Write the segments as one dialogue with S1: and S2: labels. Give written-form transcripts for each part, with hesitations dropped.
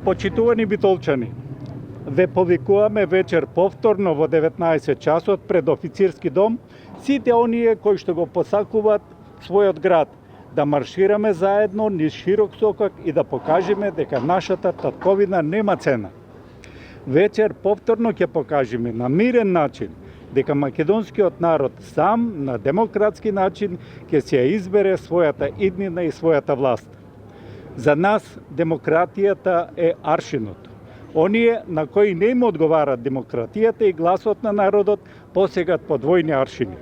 S1: Почитувани битолчани, ве повикуваме вечер повторно во 19 часот пред официрски дом сите оние кои што го посакуваат својот град, да маршираме заедно низ широк сокак и да покажеме дека нашата татковина нема цена. Вечер повторно ќе покажеме на мирен начин дека македонскиот народ сам на демократски начин ќе се ја избере својата иднина и својата власт. За нас демократијата е аршинот. Оние на кои не им одговара демократијата и гласот на народот посегат по двојни аршини.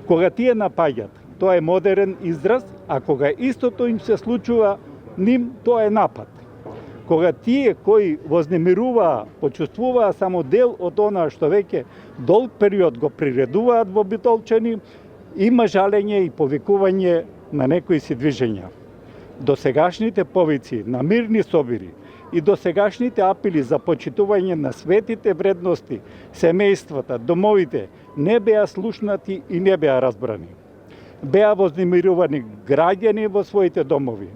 S1: Кога тие напаѓат, тоа е модерен израз, а кога истото им се случува ним, тоа е напад. Кога тие кои вознемируваа, почувствуваа само дел од она што веќе долг период го приредуваат во Битолчани, има жалење и повикување на некои си движења. Досегашните повици на мирни собири и досегашните апели за почитување на светите вредности, семејствата, домовите, не беа слушнати и не беа разбрани. Беа вознемирувани граѓани во своите домови.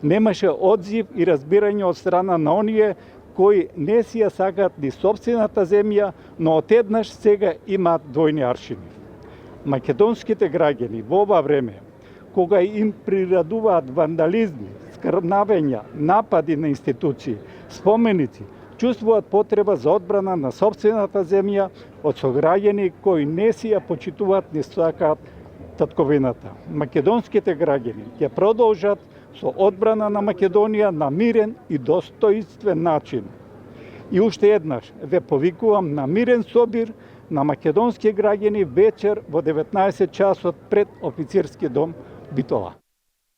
S1: Немаше одзив и разбирање од страна на оние кои не си ја сакаат ни сопствената земја, но отеднаш сега имаат двојни аршини. Македонските граѓани во ова време, кога им прирадуваат вандализми, скрнавења, напади на институции, споменици, чувствуваат потреба за одбрана на сопствената земја од сограѓани кои не си ја почитуваат ни сакаат татковината. Македонските граѓани ќе продолжат со одбрана на Македонија на мирен и достоинствен начин. И уште еднаш ве повикувам на мирен собир на македонски граѓани вечер во 19 часот пред официрски дом Битола.